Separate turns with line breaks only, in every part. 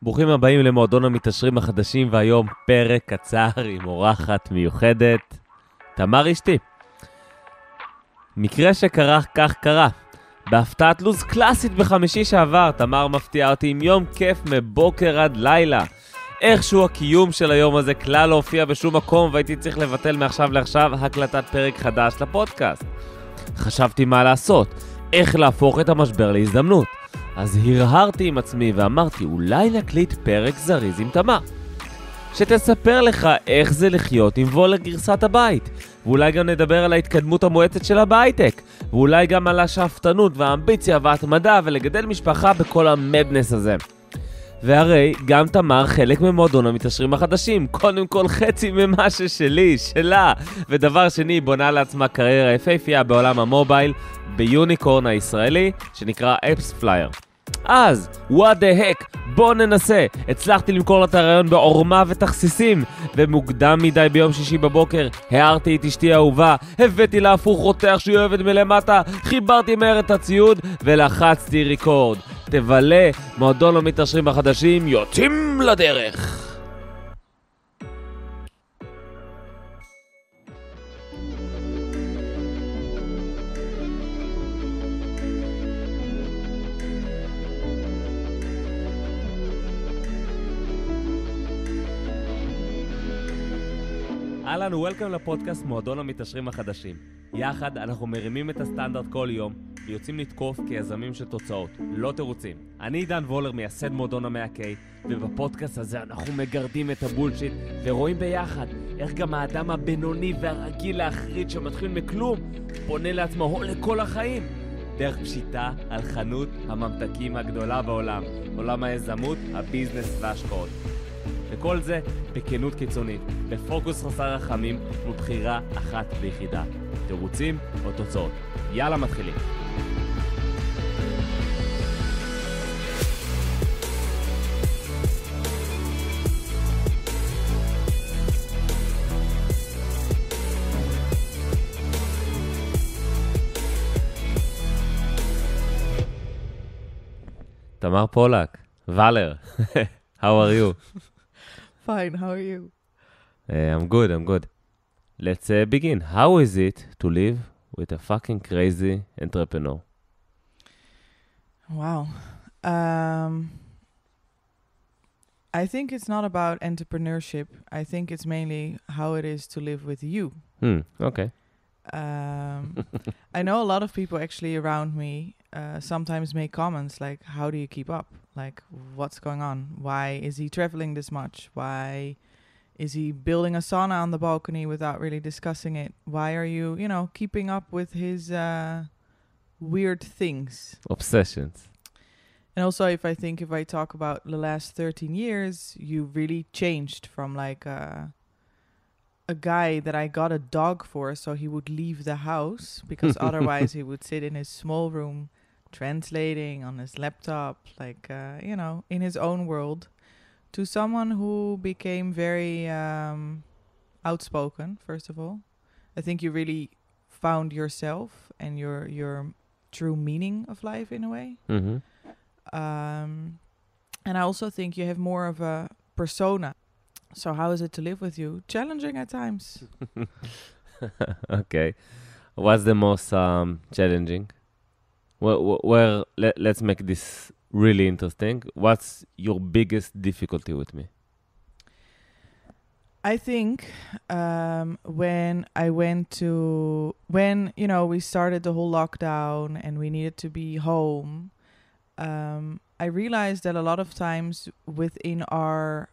ברוכים הבאים למועדון המתעשרים החדשים, והיום פרק קצר עם אורחת מיוחדת, תמר אשתי. מקרה שקרה כך קרה. בהפתעת לוז קלאסית בחמישי שעבר, תמר מפתיעה אותי עם יום כיף מבוקר עד לילה. איכשהו הקיום של היום הזה כלל לא הופיע בשום מקום, והייתי צריך לבטל מעכשיו לעכשיו הקלטת פרק חדש לפודקאסט. חשבתי מה לעשות, איך להפוך את המשבר להזדמנות. אז הרהרתי עם עצמי ואמרתי, אולי נקליט פרק זריז עם תמר, שתספר לך איך זה לחיות עם וולר גרסת הבית, ואולי גם נדבר על ההתקדמות המואצת שלה בהייטק, ואולי גם על השאפתנות והאמביציה וההתמדה ולגדל משפחה בכל המדנס הזה. והרי גם תמר חלק ממועדון המתעשרים החדשים, קודם כל חצי ממה ששלי, שלה, ודבר שני בונה לעצמה קריירה יפהפייה בעולם המובייל, ביוניקורן הישראלי שנקרא אפס פלייר. אז, what the heck, בוא ננסה. הצלחתי למכור לה את הרעיון בעורמה ותכסיסים, ומוקדם מדי ביום שישי בבוקר הערתי את אשתי האהובה, הבאתי לה הפוך רותח שהיא אוהבת מלמטה, חיברתי מהר את הציוד ולחצתי ריקורד. תבלה, מועדון המתעשרים החדשים יוצאים לדרך. אהלן וולקאם לפודקאסט מועדון המתעשרים החדשים. יחד אנחנו מרימים את הסטנדרט כל יום ויוצאים לתקוף כיזמים של תוצאות, לא תירוצים. אני וולר, מייסד מועדון ה-100K, ובפודקאסט הזה אנחנו מגרדים את הבולשיט ורואים ביחד איך גם האדם הבינוני והרגיל להחריד שמתחיל מכלום פונה לעצמו הון לכל החיים. דרך פשיטה על חנות הממתקים הגדולה בעולם, עולם היזמות, הביזנס וההשקעות. וכל זה בכנות קיצונית, בפוקוס חסר רחמים ובחירה אחת ויחידה. תירוצים או תוצאות. יאללה, מתחילים. תמר פולק, וולר, how are you?
Fine, how are you?
I'm good. Let's begin. How is it to live with a fucking crazy entrepreneur?
Wow. I think it's not about entrepreneurship. I think it's mainly how it is to live with you.
Okay.
I know a lot of people actually around me sometimes make comments like, how do you keep up? Like, what's going on? Why is he traveling this much? Why is he building a sauna on the balcony without really discussing it? Why are you, keeping up with his weird things?
Obsessions.
And also, if I talk about the last 13 years, you really changed from like a guy that I got a dog for so he would leave the house, because otherwise he would sit in his small room translating on his laptop, like, in his own world, to someone who became very outspoken, first of all. I think you really found yourself and your true meaning of life in a way.
Mm-hmm.
And I also think you have more of a persona. So how is it to live with you? Challenging at times.
Okay. What's the most challenging? Let's make this really interesting. What's your biggest difficulty with me?
I think when we started the whole lockdown and we needed to be home, I realized that a lot of times within our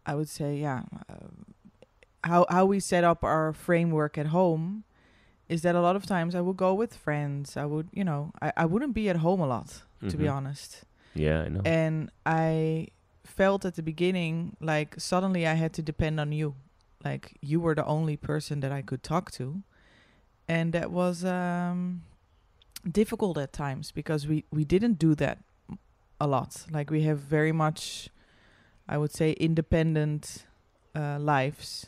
I would say, how we set up our framework at home is that a lot of times I would go with friends. I would, I wouldn't be at home a lot, to be honest.
Yeah, I know.
And I felt at the beginning like suddenly I had to depend on you. Like you were the only person that I could talk to. And that was difficult at times because we didn't do that a lot. Like we have very much, I would say, independent lives.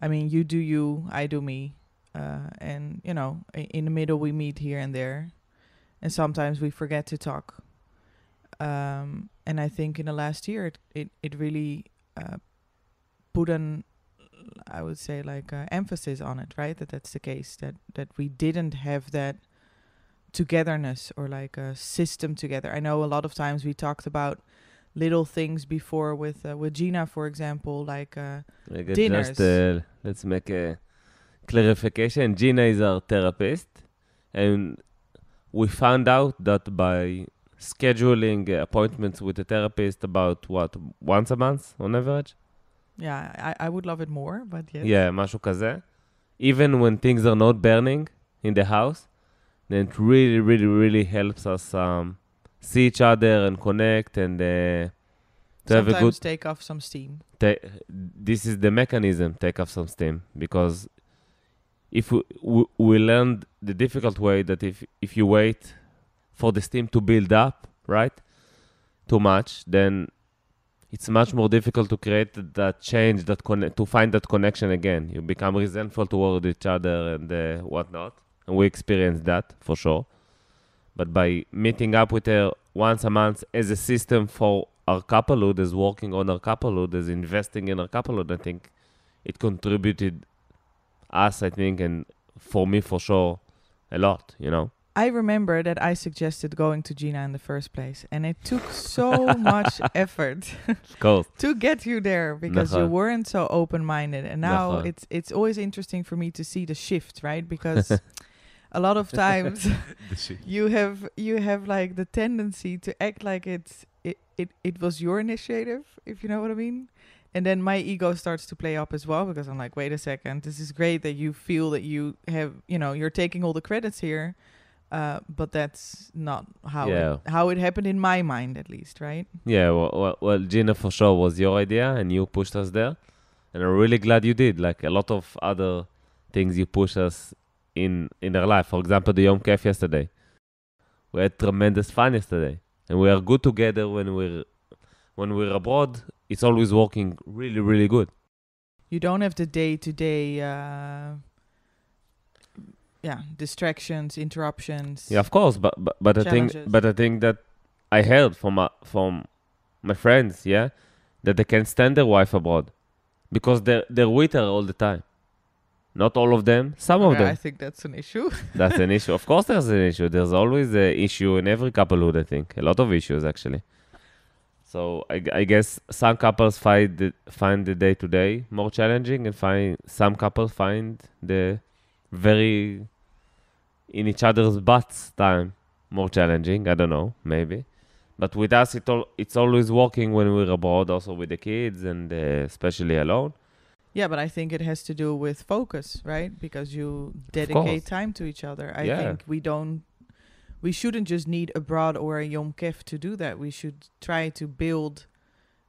I mean, you do you, I do me. And, in the middle we meet here and there. And sometimes we forget to talk. And I think in the last year, it really put an, I would say, like emphasis on it, right? That's the case, that we didn't have that togetherness or like a system together. I know a lot of times we talked about little things before with Gina, for example, like dinners.
Just let's make a clarification. Gina is our therapist, and we found out that by scheduling appointments with a therapist about once a month on average.
Yeah, I would love it more, but yes.
Yeah, משהו כזה. Even when things are not burning in the house, then it really, really, really helps us see each other and connect and to have a good...
take off some steam.
This is the mechanism, take off some steam. Because if we learned the difficult way that if you wait for the steam to build up, right, too much, then it's much more difficult to create that change, to find that connection again. You become resentful toward each other and whatnot. And we experienced that, for sure. But by meeting up with her once a month as a system for our couplehood, as working on our couplehood, as investing in our couplehood, I think it contributed us, I think, and for me, for sure, a lot, you know?
I remember that I suggested going to Gina in the first place, and it took so much effort to get you there because you weren't so open-minded. And now it's always interesting for me to see the shift, right? Because a lot of times you have like the tendency to act like it was your initiative, if you know what I mean. And then my ego starts to play up as well because I'm like, wait a second, this is great that you feel that you have, you're taking all the credits here. But that's not how it happened in my mind, at least, right? Yeah,
well, Gina, for sure, was your idea, and you pushed us there. And I'm really glad you did. Like, a lot of other things you pushed us in our life. For example, the Yom Kef yesterday. We had tremendous fun yesterday. And we are good together when we're abroad. It's always working really, really good.
You don't have the day-to-day... distractions, interruptions.
Yeah, of course, but I think that I heard from my friends, that they can't stand their wife abroad because they're with her all the time. Not all of them, some of them.
I think that's an issue.
That's an issue. Of course, there's an issue. There's always an issue in every couplehood. I think a lot of issues actually. So I guess some couples find the day-to-day more challenging, and some couples find the very in each other's butts time more challenging. I don't know, maybe. But with us, it's always working when we're abroad, also with the kids and especially alone.
Yeah, but I think it has to do with focus, right? Because you dedicate time to each other. I think we shouldn't just need abroad or a Yom Kef to do that. We should try to build,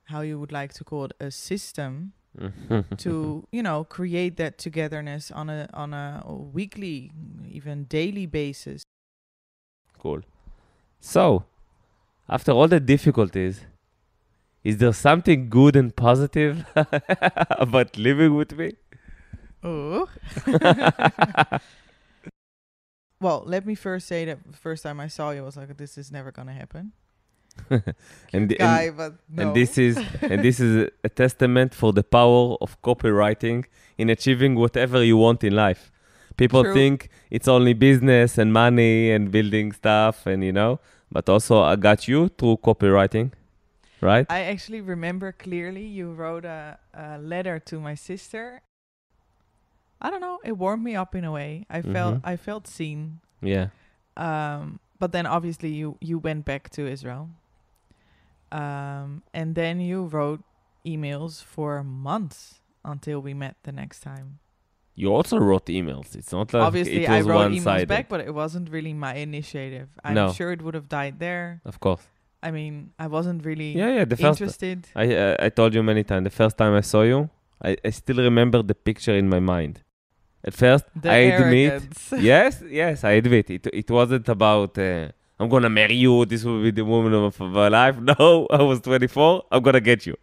how you would like to call it, a system to create that togetherness on a weekly, even daily basis.
Cool. So, after all the difficulties, is there something good and positive about living with me?
Oh. Well, let me first say that the first time I saw you, I was like, this is never going to happen. But no.
And this is a testament for the power of copywriting in achieving whatever you want in life. People think it's only business and money and building stuff, and but also I got you through copywriting, right?
I actually remember clearly you wrote a letter to my sister. I don't know, it warmed me up in a way. I felt seen.
Yeah.
But then obviously you went back to Israel. And then you wrote emails for months until we met the next time.
You also wrote emails. It's not like
obviously
it was
I wrote
one-sided.
emails back, but it wasn't really my initiative. I'm sure it would have died there.
Of course.
I mean, I wasn't really
interested. I told you many times, the first time I saw you, I still remember the picture in my mind. At first, I admit. Yes, I admit. It wasn't about, I'm going to marry you, this will be the woman of my life. No, I was 24, I'm going to get you.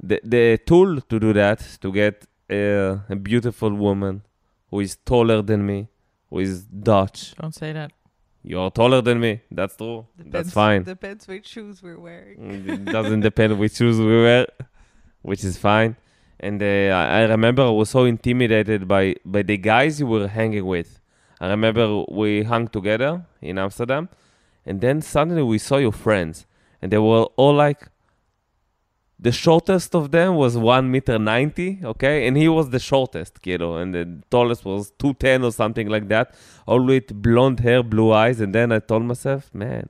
The tool to do that, to get a beautiful woman who is taller than me, who is Dutch.
Don't say that.
You're taller than me. That's true. That's fine.
Depends which shoes we're wearing.
It doesn't depend which shoes we wear, which is fine. And I remember I was so intimidated by the guys you were hanging with. I remember we hung together in Amsterdam, and then suddenly we saw your friends, and they were all like, the shortest of them was 1.90 meters, okay? And he was the shortest, and the tallest was 210 or something like that, all with blonde hair, blue eyes. And then I told myself, man,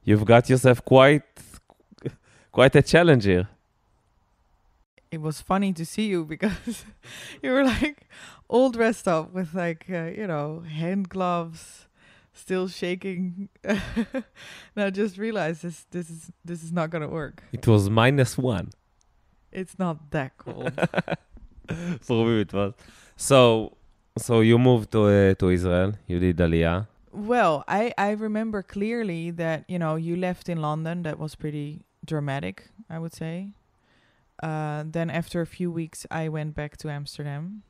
you've got yourself quite a challenge here.
It was funny to see you because you were like all dressed up with like, hand gloves, still shaking. And I just realized this is not going to work.
It was -1.
It's not that cold.
For me it was. So you moved to Israel. You did Aliyah.
Well, I remember clearly that, you left in London. That was pretty dramatic, I would say. Then after a few weeks, I went back to Amsterdam.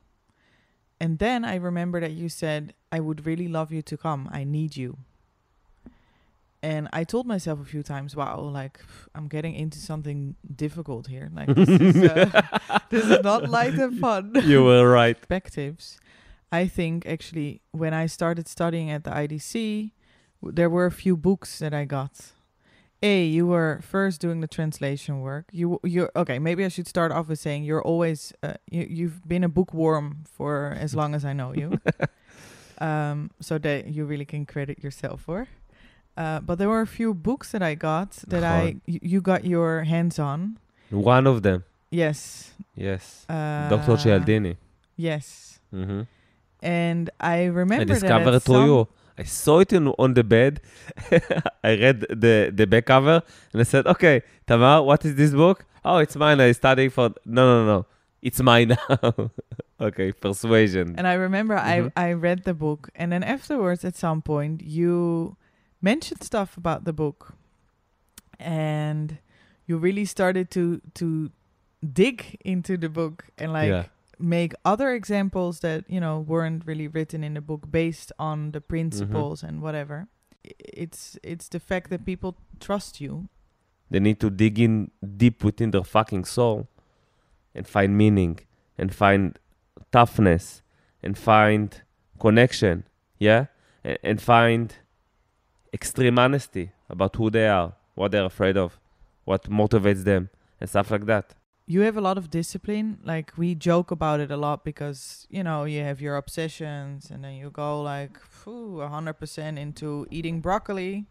And then I remember that you said, I would really love you to come. I need you. And I told myself a few times, wow, like, I'm getting into something difficult here. Like, this is not light and fun.
You were right.
Perspectives. I think, actually, when I started studying at the IDC, there were a few books that I got. You were first doing the translation work. You're okay. Maybe I should start off with saying you're always you've been a bookworm for as long as I know you. So that you really can credit yourself for. But there were a few books that I got that you got your hands on.
One of them.
Yes.
Yes. Dr. Cialdini.
Yes.
Mm-hmm.
And I remember
I discovered it through you. I saw it on the bed. I read the back cover and I said, okay, Tamar, what is this book? Oh, it's mine. I studied for... No. It's mine now. Okay, persuasion.
And I remember I read the book. And then afterwards, at some point, you mentioned stuff about the book. And you really started to dig into the book and make other examples that, weren't really written in the book based on the principles and whatever. It's the fact that people trust you.
They need to dig in deep within their fucking soul and find meaning and find toughness and find connection, yeah? And find extreme honesty about who they are, what they're afraid of, what motivates them, and stuff like that.
You have a lot of discipline. Like, we joke about it a lot because, you have your obsessions and then you go like 100% into eating broccoli.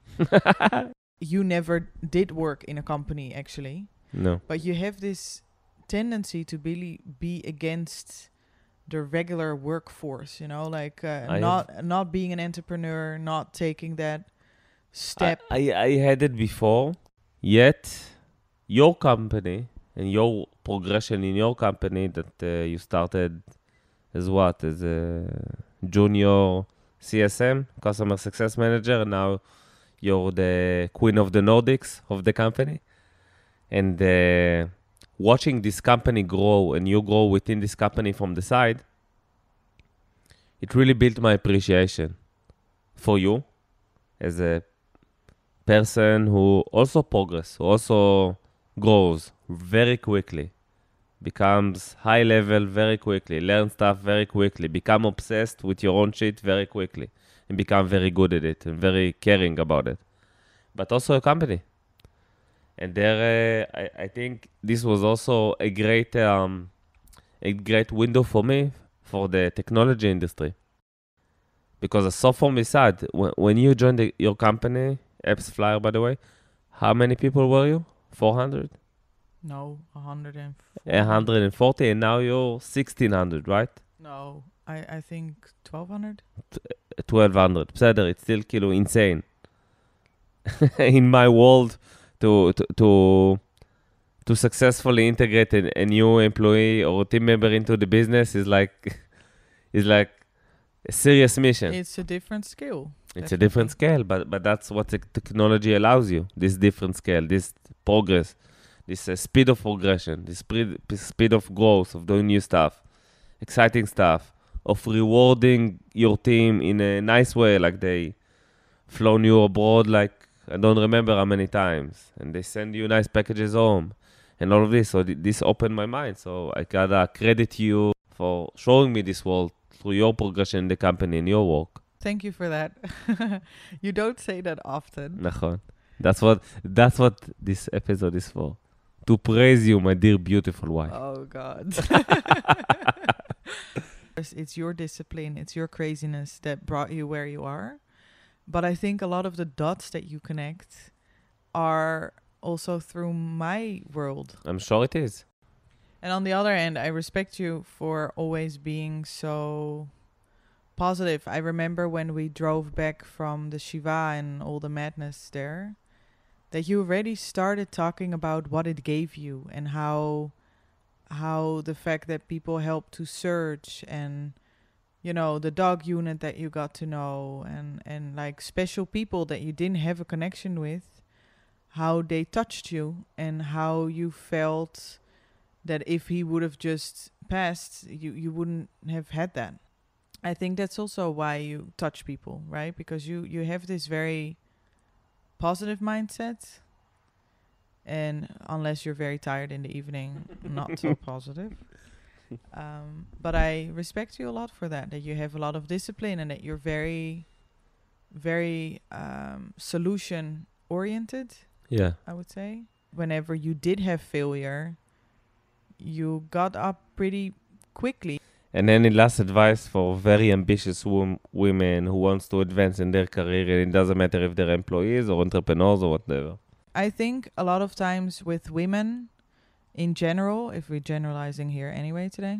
You never did work in a company, actually.
No.
But you have this tendency to really be against the regular workforce, not being an entrepreneur, not taking that step.
I had it before, yet your company... and your progression in your company that you started as what? As a junior CSM, Customer Success Manager, and now you're the Queen of the Nordics of the company. And watching this company grow and you grow within this company from the side, it really built my appreciation for you as a person who also progresses, who also grows very quickly, becomes high level very quickly, learn stuff very quickly, become obsessed with your own shit very quickly, and become very good at it and very caring about it. But also a company. And there, I think this was also a great window for me for the technology industry. Because I saw from my side, when you joined your company, Apps Flyer, by the way, how many people were you? 400?
No, 140.
140, and now you're 1,600, right?
No, I think 1,200.
1,200. בסדר, it's still כאילו insane. In my world, to successfully integrate a new employee or team member into the business is like a serious mission.
It's a different skill.
It's a different scale, but that's what the technology allows you. This different scale, this progress, this speed of progression, this speed of growth, of doing new stuff, exciting stuff, of rewarding your team in a nice way, like they flown you abroad like I don't remember how many times, and they send you nice packages home, and all of this. So this opened my mind. So I gotta credit you for showing me this world through your progression in the company and your work.
Thank you for that. You don't say that often.
נכון. That's what this episode is for. To praise you, my dear beautiful wife.
Oh, God. It's your discipline, it's your craziness that brought you where you are. But I think a lot of the dots that you connect are also through my world.
I'm sure it is.
And on the other hand, I respect you for always being so positive. I remember when we drove back from the Shiva and all the madness there, that you already started talking about what it gave you and how the fact that people help to search and, you know, the dog unit that you got to know and like special people that you didn't have a connection with, how they touched you and how you felt that if he would have just passed, you wouldn't have had that. I think that's also why you touch people, right? Because you have this very positive mindset. And unless you're very tired in the evening, not so positive. But I respect you a lot for that you have a lot of discipline and that you're very, very solution-oriented,
Yeah.
I would say. Whenever you did have failure, you got up pretty quickly.
And any last advice for very ambitious women who wants to advance in their career, and it doesn't matter if they're employees or entrepreneurs or whatever?
I think a lot of times with women in general, if we're generalizing here anyway today,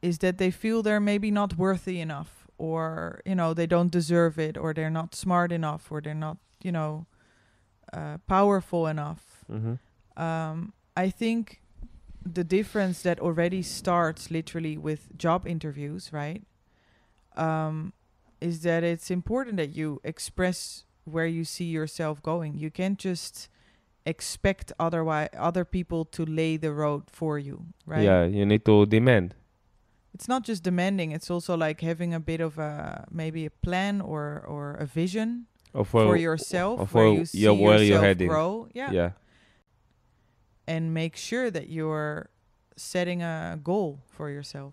is that they feel they're maybe not worthy enough, or, you know, they don't deserve it, or they're not smart enough, or they're not, you know, powerful enough.
Mm-hmm.
I think the difference that already starts literally with job interviews, right, is that it's important that you express where you see yourself going. You can't just expect other people to lay the road for you, right?
Yeah, you need to demand.
It's not just demanding, it's also like having a bit of maybe a plan or a vision for yourself, where you see yourself grow.
Yeah.
And make sure that you're setting a goal for yourself.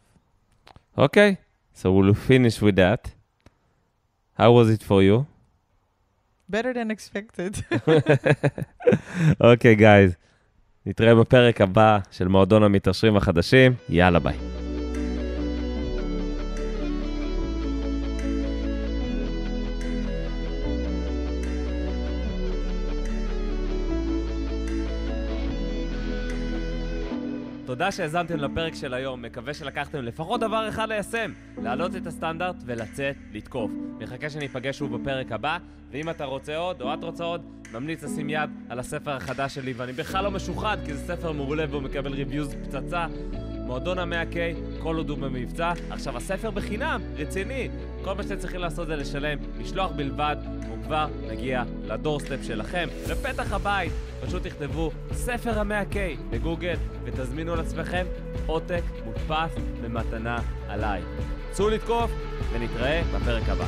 Okay, so we'll finish with that. How was it for you?
Better than expected.
אוקיי, גייז. נתראה בפרק הבא של מועדון המתעשרים החדשים. יאללה, ביי. תודה שהזמתם לפרק של היום, מקווה שלקחתם לפחות דבר אחד ליישם, להעלות את הסטנדרט ולצאת לתקוף. מחכה שניפגש שוב בפרק הבא, ואם אתה רוצה עוד או את רוצה עוד, ממליץ לשים יד על הספר החדש שלי, ואני בכלל לא משוחד כי זה ספר מעולה והוא מקבל ריוויוז פצצה. מועדון ה-100K, כל עוד הוא במבצע. עכשיו הספר בחינם, רציני. כל מה שאתם צריכים לעשות זה לשלם, משלוח בלבד, והוא כבר מגיע לדורסטפ שלכם, לפתח הבית. פשוט תכתבו ספר ה-100K בגוגל ותזמינו לעצמכם עותק מודפס במתנה עליי. צאו לתקוף ונתראה בפרק הבא.